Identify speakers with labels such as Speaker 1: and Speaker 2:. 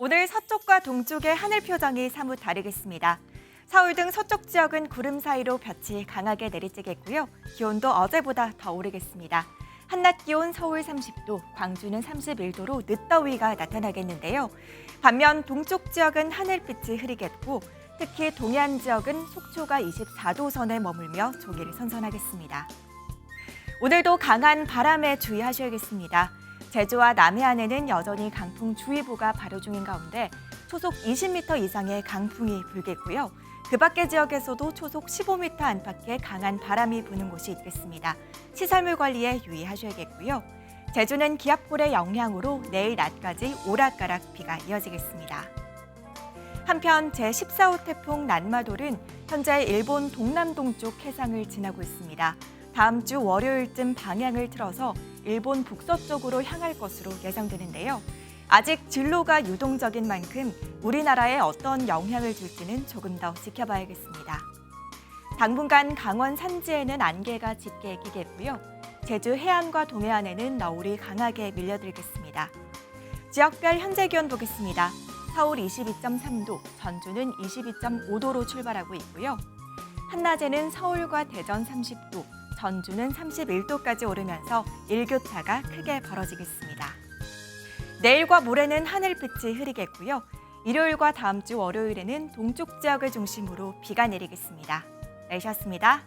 Speaker 1: 오늘 서쪽과 동쪽의 하늘 표정이 사뭇 다르겠습니다. 서울 등 서쪽 지역은 구름 사이로 볕이 강하게 내리쬐겠고요. 기온도 어제보다 더 오르겠습니다. 한낮 기온 서울 30도, 광주는 31도로 늦더위가 나타나겠는데요. 반면 동쪽 지역은 하늘빛이 흐리겠고 특히 동해안 지역은 속초가 24도 선에 머물며 조기를 선선하겠습니다. 오늘도 강한 바람에 주의하셔야겠습니다. 제주와 남해안에는 여전히 강풍주의보가 발효 중인 가운데 초속 20m 이상의 강풍이 불겠고요. 그 밖의 지역에서도 초속 15m 안팎의 강한 바람이 부는 곳이 있겠습니다. 시설물 관리에 유의하셔야겠고요. 제주는 기압골의 영향으로 내일 낮까지 오락가락 비가 이어지겠습니다. 한편 제14호 태풍 난마돌은 현재 일본 동남동쪽 해상을 지나고 있습니다. 다음 주 월요일쯤 방향을 틀어서 일본 북서쪽으로 향할 것으로 예상되는데요. 아직 진로가 유동적인 만큼 우리나라에 어떤 영향을 줄지는 조금 더 지켜봐야겠습니다. 당분간 강원 산지에는 안개가 짙게 끼겠고요. 제주 해안과 동해안에는 너울이 강하게 밀려들겠습니다. 지역별 현재 기온 보겠습니다. 서울 22.3도, 전주는 22.5도로 출발하고 있고요. 한낮에는 서울과 대전 30도, 전주는 31도까지 오르면서 일교차가 크게 벌어지겠습니다. 내일과 모레는 하늘빛이 흐리겠고요. 일요일과 다음 주 월요일에는 동쪽 지역을 중심으로 비가 내리겠습니다. 날씨였습니다.